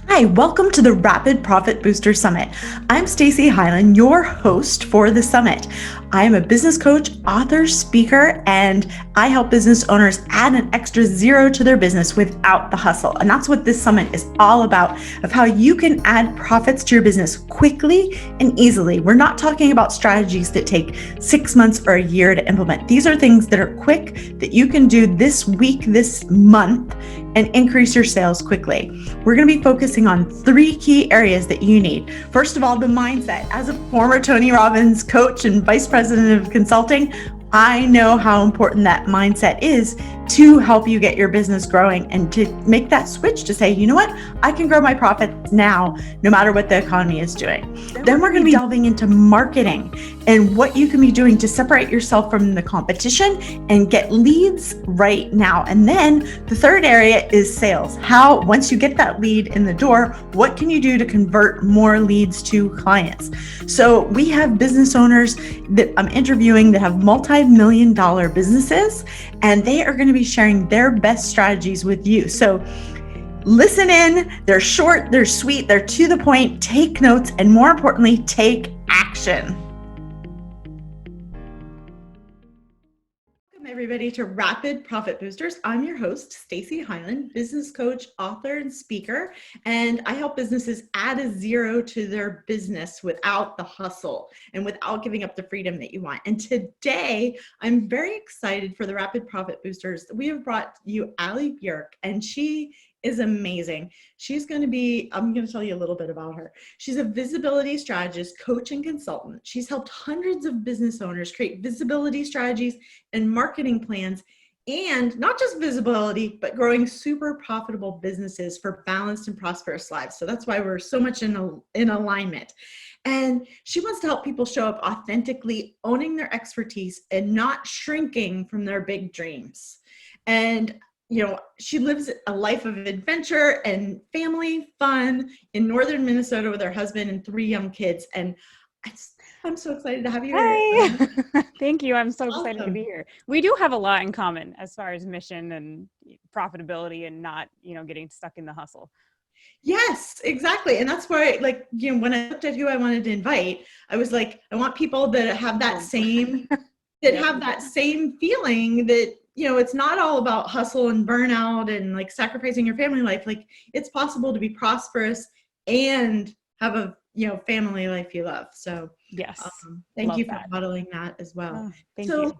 Hi, welcome to the Rapid Profit Booster Summit. I'm Stacey Hylen, your host for the summit. I am a business coach, author, speaker, and I help business owners add an extra zero to their business without the hustle. And that's what this summit is all about, of how you can add profits to your business quickly and easily. We're not talking about strategies that take 6 months or a year to implement. These are things that are quick that you can do this week, this month, and increase your sales quickly. We're going to be focusing on 3 key areas that you need. First of all, the mindset. As a former Tony Robbins coach and vice president of consulting, I know how important that mindset is to help you get your business growing and to make that switch to say, you know what, I can grow my profits now, no matter what the economy is doing. Then we're going to be delving into marketing and what you can be doing to separate yourself from the competition and get leads right now. And then the third area is sales. How, once you get that lead in the door, what can you do to convert more leads to clients? So we have business owners that I'm interviewing that have multi-million-dollar businesses, and they are going to be sharing their best strategies with you. So listen in. They're short, they're sweet, they're to the point. Take notes, and more importantly, take action. Welcome everybody to Rapid Profit Boosters. I'm your host, Stacey Hylen, business coach, author, and speaker, and I help businesses add a zero to their business without the hustle and without giving up the freedom that you want. And today, I'm very excited for the Rapid Profit Boosters. We have brought you Allie Bjerk, and she is amazing. She's going to be, I'm going to tell you a little bit about her. She's a visibility strategist, coach, and consultant. She's helped hundreds of business owners create visibility strategies and marketing plans, and not just visibility, but growing super profitable businesses for balanced and prosperous lives. So that's why we're so much in alignment. And she wants to help people show up authentically, owning their expertise and not shrinking from their big dreams. And you know, she lives a life of adventure and family fun in northern Minnesota with her husband and 3 young kids. And I'm so excited to have you here. Hi. Thank you. I'm so Awesome. excited to be here. We do have a lot in common as far as mission and profitability and not, getting stuck in the hustle. Yes, exactly. And that's why, like, when I looked at who I wanted to invite, I was like, I want people that have that same, have that same feeling that, it's not all about hustle and burnout and like sacrificing your family life. Like, it's possible to be prosperous and have a, family life you love. So yes, thank you for modeling that as well. Thank you.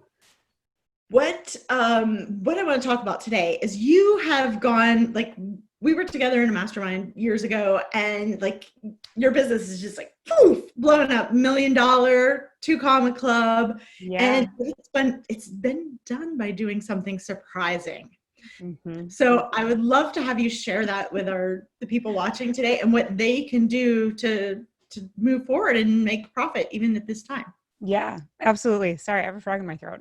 What I want to talk about today is you have gone, like, we were together in a mastermind years ago, and like your business is just like poof, blowing up, $1 million 2-comma club. Yeah. And it's been done by doing something surprising. Mm-hmm. So I would love to have you share that with the people watching today and what they can do to move forward and make profit even at this time. Yeah, absolutely. Sorry, I have a frog in my throat.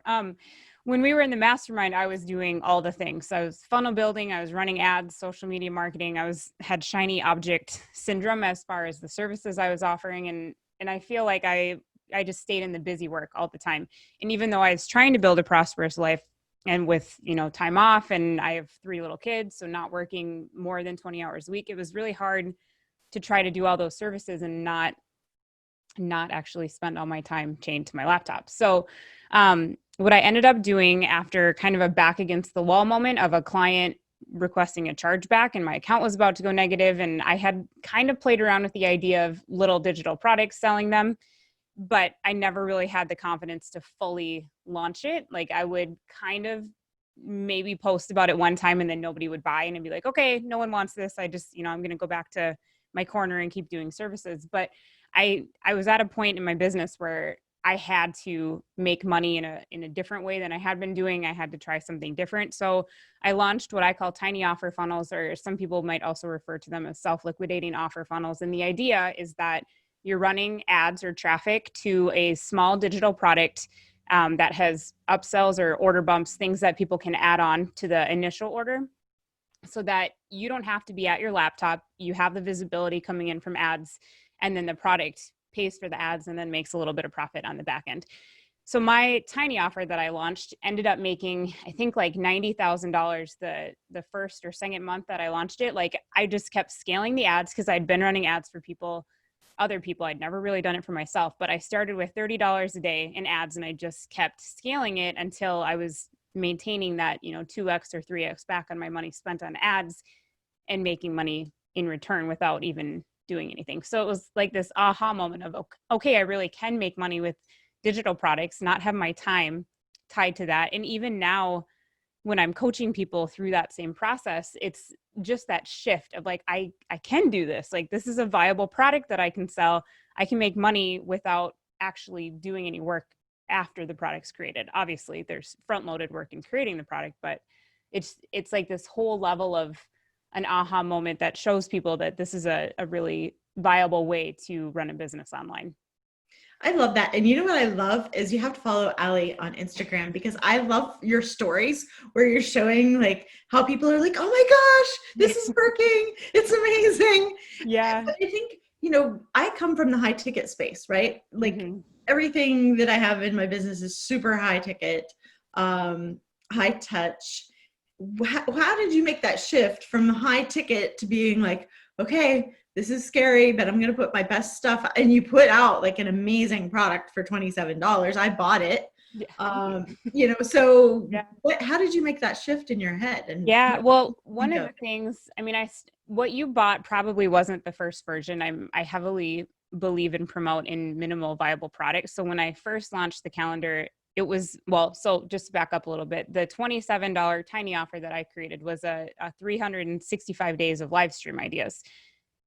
When we were in the mastermind, I was doing all the things. So I was funnel building, I was running ads, social media marketing. I had shiny object syndrome as far as the services I was offering. And I feel like I just stayed in the busy work all the time. And even though I was trying to build a prosperous life and with, time off, and I have 3 little kids, so not working more than 20 hours a week, it was really hard to try to do all those services and not actually spend all my time chained to my laptop. So what I ended up doing after kind of a back against the wall moment of a client requesting a chargeback and my account was about to go negative, and I had kind of played around with the idea of little digital products, selling them, but I never really had the confidence to fully launch it. Like, I would kind of maybe post about it one time and then nobody would buy, and I'd be like, okay, no one wants this. I just, I'm going to go back to my corner and keep doing services. But I was at a point in my business where I had to make money in a different way than I had been doing. I had to try something different. So I launched what I call tiny offer funnels, or some people might also refer to them as self-liquidating offer funnels. And the idea is that you're running ads or traffic to a small digital product that has upsells or order bumps, things that people can add on to the initial order, so that you don't have to be at your laptop. You have the visibility coming in from ads, and then the product pays for the ads and then makes a little bit of profit on the back end. So my tiny offer that I launched ended up making, I think like $90,000 the first or second month that I launched it. Like I just kept scaling the ads because I'd been running ads for other people. I'd never really done it for myself, but I started with $30 a day in ads and I just kept scaling it until I was maintaining that, 2x or 3x back on my money spent on ads and making money in return without even doing anything. So it was like this aha moment of, okay, I really can make money with digital products, not have my time tied to that. And even now, when I'm coaching people through that same process, it's just that shift of like, I can do this. Like, this is a viable product that I can sell. I can make money without actually doing any work after the product's created. Obviously, there's front-loaded work in creating the product, but it's like this whole level of an aha moment that shows people that this is a really viable way to run a business online. I love that. And you know what I love is you have to follow Allie on Instagram because I love your stories where you're showing like how people are like, oh my gosh, this is working. It's amazing. Yeah. But I think, I come from the high ticket space, right? Like everything that I have in my business is super high ticket, high touch. How did you make that shift from high ticket to being like, okay, this is scary, but I'm going to put my best stuff, and you put out like an amazing product for $27. I bought it. Yeah. So yeah. how did you make that shift in your head? And well, one of the things, what you bought probably wasn't the first version. I heavily believe and promote in minimal viable products. So when I first launched the calendar, it was, so just to back up a little bit, the $27 tiny offer that I created was a 365 days of live stream ideas.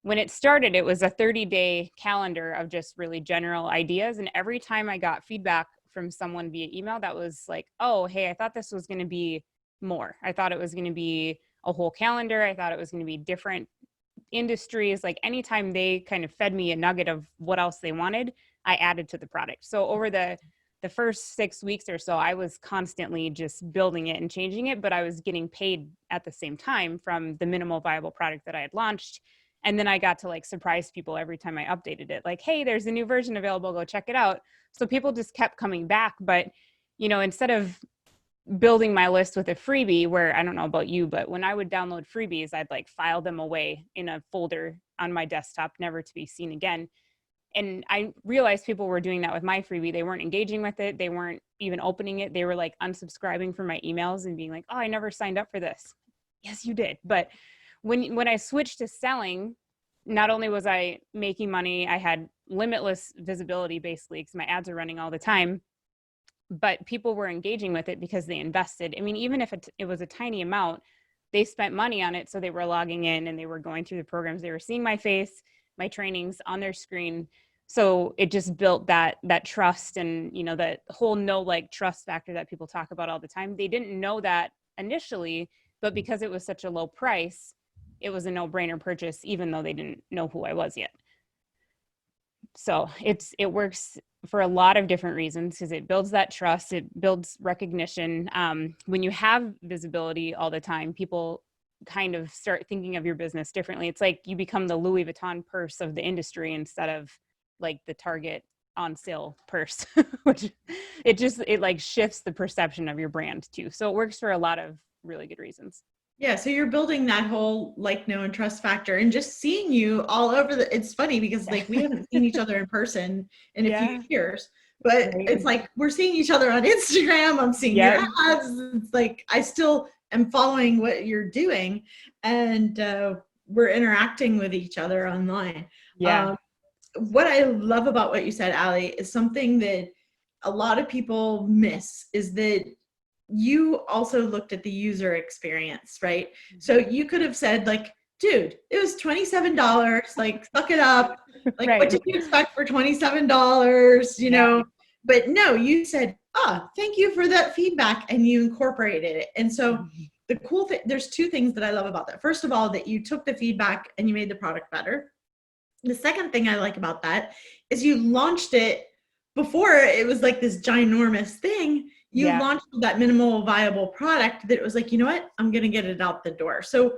When it started, it was a 30-day calendar of just really general ideas. And every time I got feedback from someone via email that was like, oh, hey, I thought this was going to be more. I thought it was going to be a whole calendar. I thought it was going to be different industries. Like anytime they kind of fed me a nugget of what else they wanted, I added to the product. So over the first 6 weeks or so, I was constantly just building it and changing it, but I was getting paid at the same time from the minimal viable product that I had launched. And then I got to like surprise people every time I updated it. Like, hey, there's a new version available. Go check it out. So people just kept coming back. But, instead of building my list with a freebie where, I don't know about you, but when I would download freebies, I'd like file them away in a folder on my desktop, never to be seen again. And I realized people were doing that with my freebie. They weren't engaging with it. They weren't even opening it. They were like unsubscribing from my emails and being like, oh, I never signed up for this. Yes, you did. But when I switched to selling, not only was I making money, I had limitless visibility basically because my ads are running all the time, but people were engaging with it because they invested. Even if it was a tiny amount, they spent money on it. So they were logging in and they were going through the programs. They were seeing my face, my trainings on their screen. So it just built that trust and, that whole trust factor that people talk about all the time. They didn't know that initially, but because it was such a low price, it was a no-brainer purchase, even though they didn't know who I was yet. So it works for a lot of different reasons because it builds that trust, it builds recognition. When you have visibility all the time, people kind of start thinking of your business differently. It's like you become the Louis Vuitton purse of the industry instead of like the Target on sale purse, which it like shifts the perception of your brand too. So it works for a lot of really good reasons. Yeah, so you're building that whole like, know, and trust factor, and just seeing you all over it's funny because like we haven't seen each other in person in a few years, but it's like we're seeing each other on Instagram. I'm seeing your ads. It's like I still am following what you're doing, and we're interacting with each other online. What I love about what you said, Allie, is something that a lot of people miss is that you also looked at the user experience, right? So you could have said like, dude, it was $27, like suck it up. Like what did you expect for $27, you know? But no, you said, thank you for that feedback, and you incorporated it. And so the cool thing, there's two things that I love about that. First of all, that you took the feedback and you made the product better. The second thing I like about that is you launched it before it was like this ginormous thing. You launched that minimal viable product that was like, you know what, I'm going to get it out the door. So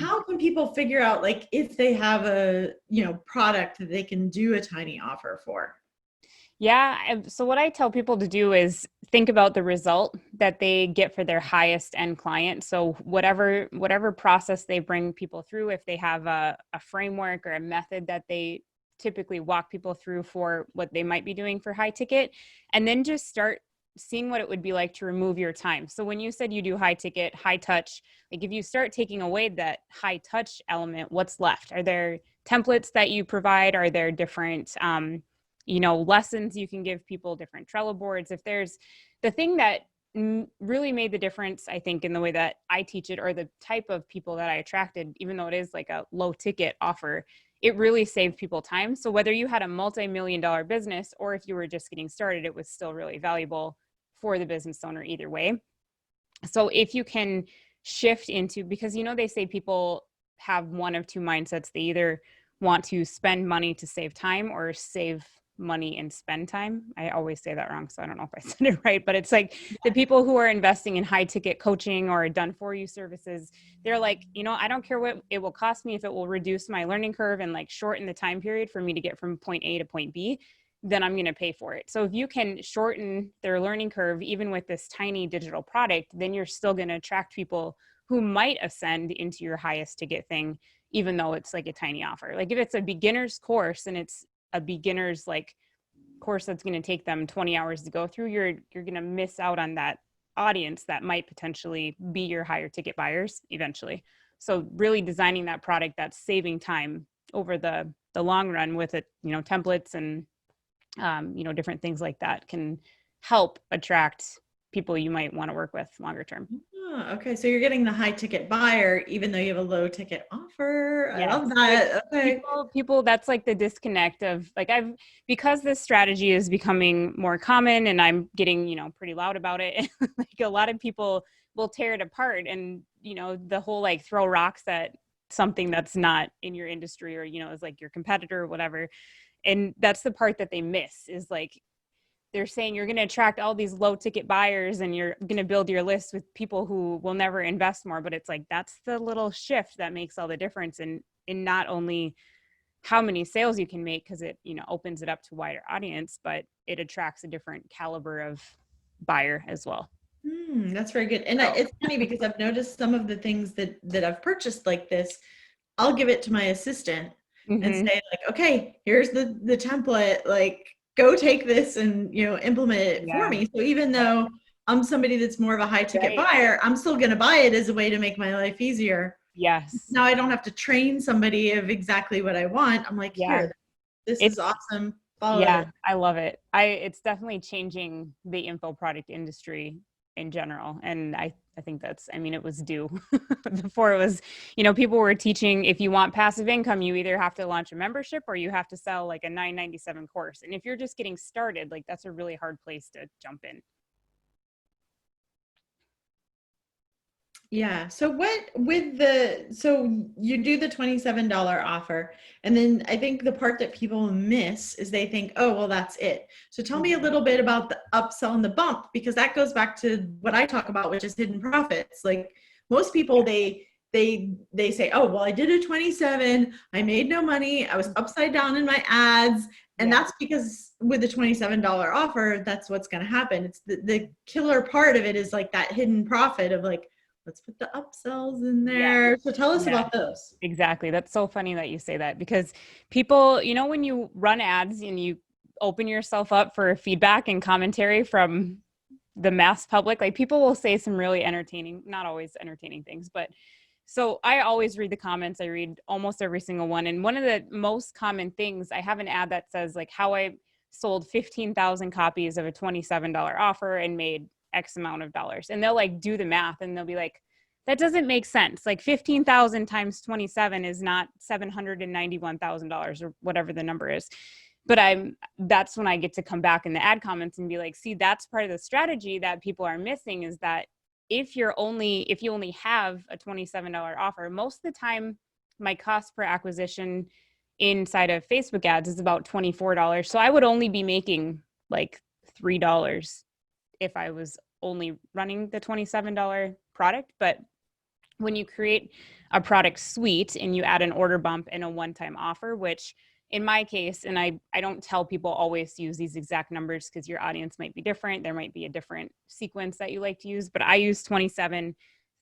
how can people figure out like if they have a, product that they can do a tiny offer for? Yeah. So what I tell people to do is think about the result that they get for their highest end client. So whatever process they bring people through, if they have a framework or a method that they typically walk people through for what they might be doing for high ticket, and then just start seeing what it would be like to remove your time. So when you said you do high ticket, high touch, like if you start taking away that high touch element, what's left? Are there templates that you provide? Are there different lessons you can give people, different Trello boards? If there's the thing that really made the difference, I think, in the way that I teach it, or the type of people that I attracted, even though it is like a low ticket offer, it really saved people time. So whether you had a multi-million dollar business or if you were just getting started, it was still really valuable for the business owner either way. So if you can shift into, because they say people have one of two mindsets. They either want to spend money to save time or save money and spend time. I always say that wrong, so I don't know if I said it right, but it's like the people who are investing in high ticket coaching or done for you services, they're like, I don't care what it will cost me if it will reduce my learning curve and like shorten the time period for me to get from point A to point B, then I'm going to pay for it. So if you can shorten their learning curve, even with this tiny digital product, then you're still going to attract people who might ascend into your highest ticket thing, even though it's like a tiny offer. Like if it's a beginner's course and it's a beginner's like course that's going to take them 20 hours to go through, you're going to miss out on that audience that might potentially be your higher ticket buyers eventually. So really designing that product that's saving time over the long run with it, templates and different things like that can help attract people you might want to work with longer term. Oh, okay. So you're getting the high ticket buyer, even though you have a low ticket offer. I Yes. love that. Okay. People, that's like the disconnect of like, because this strategy is becoming more common and I'm getting, pretty loud about it. Like a lot of people will tear it apart and, the whole like throw rocks at something that's not in your industry or, is like your competitor or whatever. And that's the part that they miss is like, they're saying you're going to attract all these low ticket buyers and you're going to build your list with people who will never invest more. But it's like, that's the little shift that makes all the difference in not only how many sales you can make, because it, opens it up to a wider audience, but it attracts a different caliber of buyer as well. That's very good. And it's funny because I've noticed some of the things that I've purchased like this, I'll give it to my assistant and say like, okay, here's the template, like go take this and, implement it for me. So even though I'm somebody that's more of a high ticket buyer, I'm still going to buy it as a way to make my life easier. Yes. Now I don't have to train somebody of exactly what I want. I'm like, here, this is awesome. Follow it. I love it. It's definitely changing the info product industry in general. And I think that's, it was due before it was, people were teaching, if you want passive income, you either have to launch a membership or you have to sell like a $9.97 course. And if you're just getting started, like that's a really hard place to jump in. Yeah. So so you do the $27 offer. And then I think the part that people miss is they think, oh, well, that's it. So tell me a little bit about the upsell and the bump, because that goes back to what I talk about, which is hidden profits. Like most people, they say, oh, well, I did a 27, I made no money, I was upside down in my ads. And that's because with the $27 offer, that's what's going to happen. It's the killer part of it is like that hidden profit of like, let's put the upsells in there. So tell us about those. Exactly. That's so funny that you say that, because people, when you run ads and you open yourself up for feedback and commentary from the mass public, like people will say some really entertaining, not always entertaining things, but so I always read the comments. I read almost every single one. And one of the most common things, I have an ad that says like how I sold 15,000 copies of a $27 offer and made X amount of dollars. And they'll like do the math and they'll be like, that doesn't make sense. Like 15,000 times 27 is not $791,000 or whatever the number is. But that's when I get to come back in the ad comments and be like, see, that's part of the strategy that people are missing, is that if you only have a $27 offer, most of the time my cost per acquisition inside of Facebook ads is about $24. So I would only be making like $3 if I was only running the $27 product. But when you create a product suite and you add an order bump and a one-time offer, which in my case, and I don't tell people always to use these exact numbers because your audience might be different. There might be a different sequence that you like to use, but I use 27,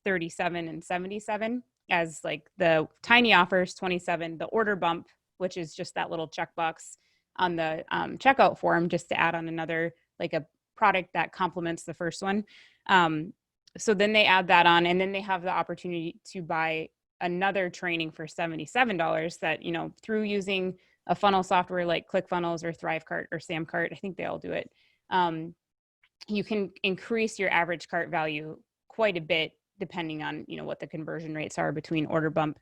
37, and 77 as like the tiny offers, 27, the order bump, which is just that little checkbox on the checkout form just to add on another, like a product that complements the first one. So then they add that on, and then they have the opportunity to buy another training for $77 that, through using a funnel software like ClickFunnels or ThriveCart or SamCart, I think they all do it. You can increase your average cart value quite a bit depending on, what the conversion rates are between order bump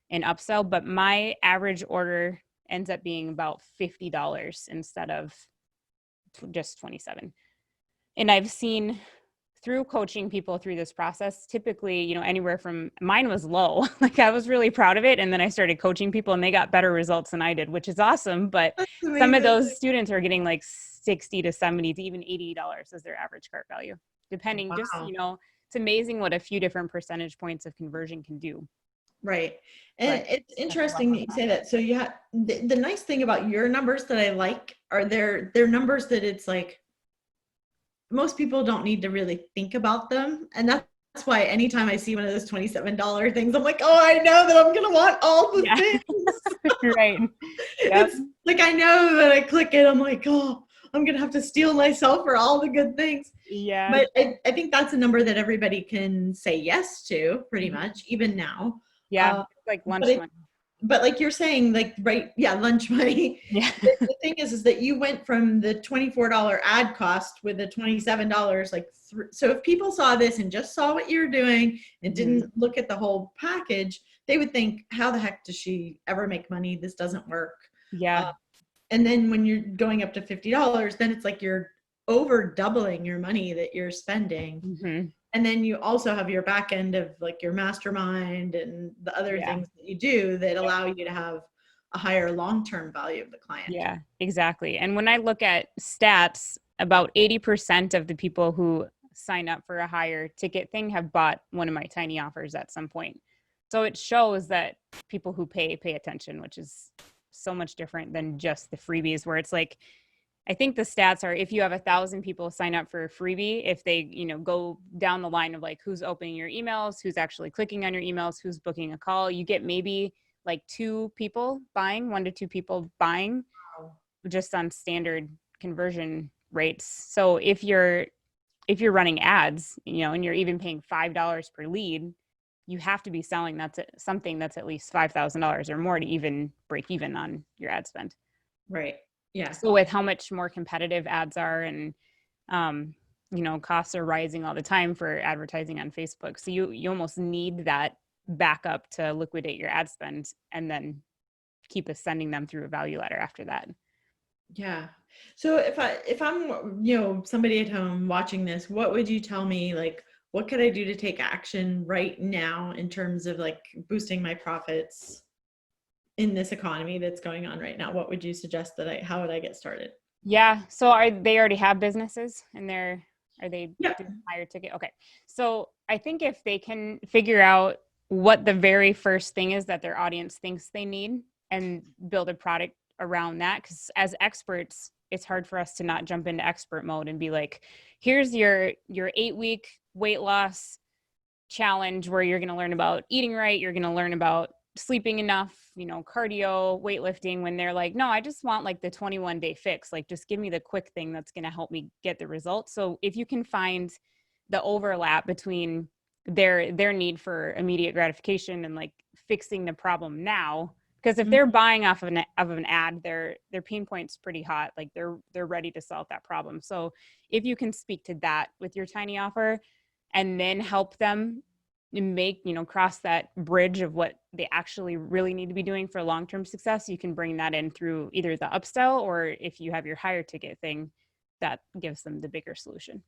and upsell. But my average order ends up being about $50 instead of just 27. And I've seen through coaching people through this process, typically, anywhere from, mine was low. Like I was really proud of it. And then I started coaching people and they got better results than I did, which is awesome. But That's some of amazing. those students are getting like 60 to 70 to even $80 as their average cart value, depending. Just, Wow. it's amazing what a few different percentage points of conversion can do. Right. And But it's you have to work interesting on that you that. say that. So yeah, the nice thing about your numbers that I like are they're numbers that it's like most people don't need to really think about them. And that's why anytime I see one of those $27 things, I'm like, oh, I know that I'm gonna want all the Yeah. things. Right. Yep. It's like I know that I click it, I'm like, oh, I'm gonna have to steel myself for all the good things. Yeah. But I think that's a number that everybody can say yes to pretty much, even now. Yeah. Uh, It's like but lunch it money. but like you're saying, like, right, yeah, lunch money. Yeah. The thing is that you went from the $24 ad cost with the $27, like, so if people saw this and just saw what you're doing and Mhm. didn't look at the whole package, they would think, how the heck does she ever make money? This doesn't work. Yeah. Uh, and then when you're going up to $50, then it's like you're over doubling your money that you're spending. Mhm. And then you also have your back end of like your mastermind and the other Yeah. things that you do that allow you to have a higher long-term value of the client. Yeah, exactly. And when I look at stats, about 80% of the people who sign up for a higher ticket thing have bought one of my tiny offers at some point. So it shows that people who pay attention, which is so much different than just the freebies where it's like, I think the stats are if you have 1,000 people sign up for a freebie, if they, go down the line of like who's opening your emails, who's actually clicking on your emails, who's booking a call, you get maybe like 2 people buying, 1 to 2 people buying just on standard conversion rates. So if you're running ads, and you're even paying $5 per lead, you have to be selling something that's at least $5,000 or more to even break even on your ad spend. Right. Yeah. So with how much more competitive ads are and costs are rising all the time for advertising on Facebook. So you almost need that backup to liquidate your ad spend and then keep ascending them through a value ladder after that. Yeah. So if I'm, somebody at home watching this, what would you tell me, like, what could I do to take action right now in terms of like boosting my profits in this economy that's going on right now? What would you suggest how would I get started? Yeah. So are they already have businesses and are they Yeah. doing higher ticket? Okay. So I think if they can figure out what the very first thing is that their audience thinks they need and build a product around that, because as experts, it's hard for us to not jump into expert mode and be like, here's your 8-week weight loss challenge where you're going to learn about eating right, you're going to learn about sleeping enough, cardio, weightlifting, when they're like, no, I just want like the 21-day fix. Like, just give me the quick thing that's going to help me get the results. So if you can find the overlap between their need for immediate gratification and like fixing the problem now, because if they're buying off of an ad, their pain point's pretty hot. Like they're ready to solve that problem. So if you can speak to that with your tiny offer and then help them make, cross that bridge of what they actually really need to be doing for long-term success, you can bring that in through either the upsell or if you have your higher ticket thing, that gives them the bigger solution.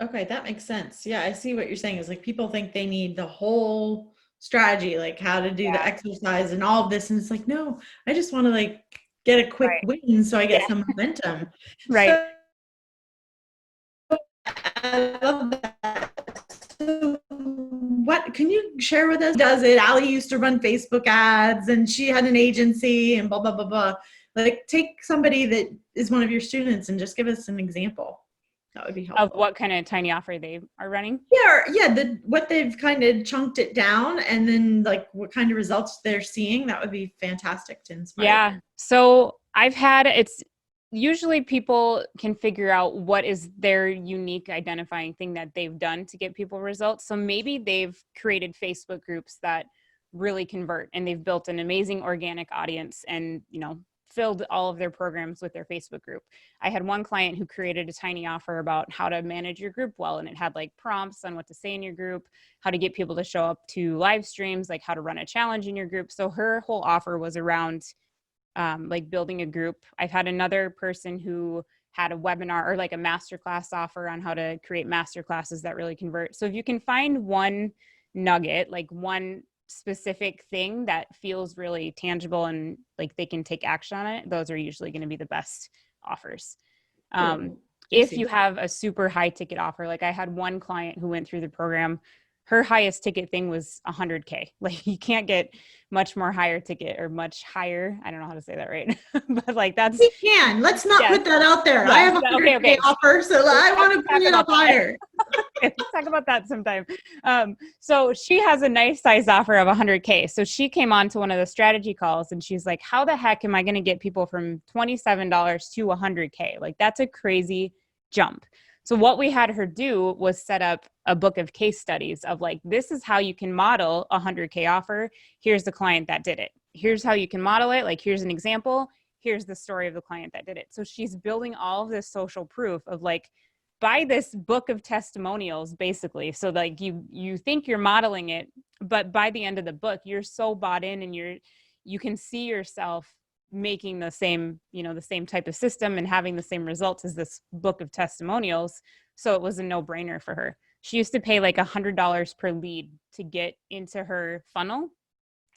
Okay, that makes sense. Yeah, I see what you're saying is like people think they need the whole strategy, like how to do the Yeah. exercise and all of this. And it's like, no, I just want to like get a quick Right. win so I get Yeah. some momentum. Right. So I love that. So what can you share with us? Does it? Allie used to run Facebook ads and she had an agency and blah, blah, blah, blah. Like take somebody that is one of your students and just give us an example. That would be helpful. Of what kind of tiny offer they are running? What they've kind of chunked it down and then like what kind of results they're seeing. That would be fantastic to inspire. Yeah. So it's usually people can figure out what is their unique identifying thing that they've done to get people results. So maybe they've created Facebook groups that really convert and they've built an amazing organic audience and, filled all of their programs with their Facebook group. I had one client who created a tiny offer about how to manage your group well. And it had like prompts on what to say in your group, how to get people to show up to live streams, like how to run a challenge in your group. So her whole offer was around like building a group. I've had another person who had a webinar or like a masterclass offer on how to create masterclasses that really convert. So if you can find one nugget, like one specific thing that feels really tangible and like they can take action on it, those are usually going to be the best offers. If you have a super high ticket offer, like I had one client who went through the program, her highest ticket thing was 100K. Like you can't get much more higher ticket or much higher. I don't know how to say that right, but like that's. We can. Let's not put that out there. Yeah, I have a 100K offer, so I want to bring it up higher. Okay, let's talk about that sometime. So she has a nice size offer of 100K. So she came on to one of the strategy calls and she's like, how the heck am I going to get people from $27 to 100K? Like that's a crazy jump. So what we had her do was set up a book of case studies of like, this is how you can model a 100K offer. Here's the client that did it. Here's how you can model it. Like, here's an example. Here's the story of the client that did it. So she's building all of this social proof of like, buy this book of testimonials, basically. So like you think you're modeling it, but by the end of the book, you're so bought in and you can see yourself making the same type of system and having the same results as this book of testimonials. So it was a no-brainer for her. She used to pay like $100 per lead to get into her funnel.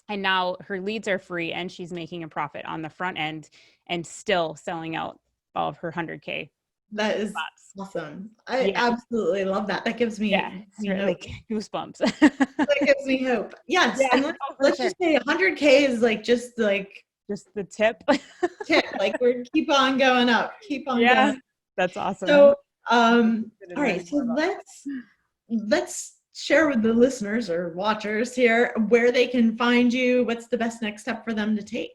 And now her leads are free and she's making a profit on the front end and still selling out all of her 100K. That is awesome. I absolutely love that. That gives me like goosebumps. That gives me hope. Yes. Yeah. And let's just say 100K is like just the tip. Like we're keep on going up. Keep on going. That's awesome. So all right. So let's share with the listeners or watchers here where they can find you. What's the best next step for them to take?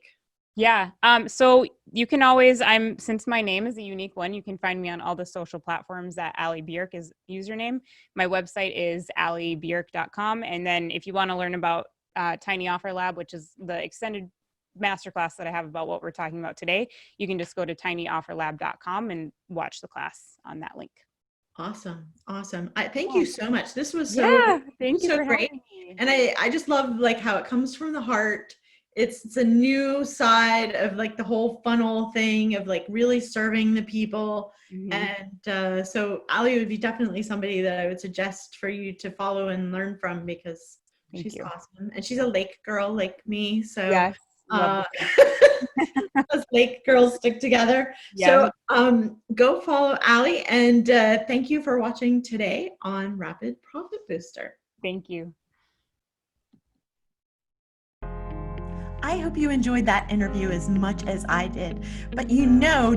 Yeah. So you can always, since my name is a unique one, you can find me on all the social platforms at Allie Bjerk is username. My website is alliebjerk.com. And then if you want to learn about Tiny Offer Lab, which is the extended masterclass that I have about what we're talking about today, you can just go to tinyofferlab.com and watch the class on that link. Awesome. Thank you so much. This was so thank you so great. And I just love like how it comes from the heart. It's a new side of like the whole funnel thing of like really serving the people. Mm-hmm. And so Allie would be definitely somebody that I would suggest for you to follow and learn from because she's awesome. And she's a lake girl like me. So yes. Those lake girls stick together. Yeah. So go follow Allie and thank you for watching today on Rapid Profit Booster. Thank you. I hope you enjoyed that interview as much as I did, but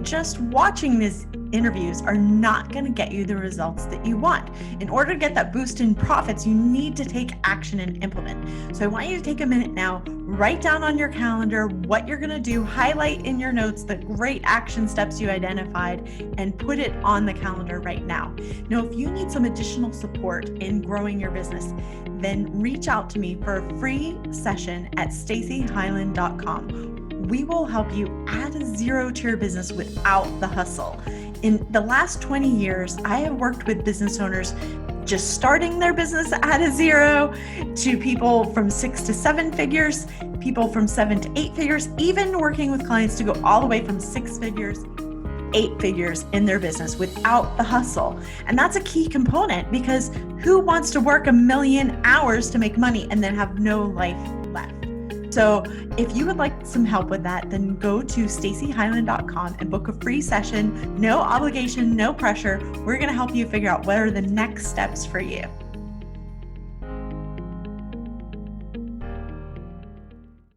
just watching these interviews are not going to get you the results that you want. In order to get that boost in profits, you need to take action and implement. So I want you to take a minute now, write down on your calendar what you're going to do, highlight in your notes the great action steps you identified, and put it on the calendar right now. Now, if you need some additional support in growing your business, then reach out to me for a free session at staceyhylen.com. We will help you add a zero to your business without the hustle. In the last 20 years, I have worked with business owners just starting their business at a zero, to people from 6 to 7 figures, people from 7 to 8 figures, even working with clients to go all the way from 6 figures, 8 figures in their business without the hustle. And that's a key component because who wants to work 1,000,000 hours to make money and then have no life left? So if you would like some help with that, then go to staceyhylen.com and book a free session. No obligation, no pressure. We're going to help you figure out what are the next steps for you.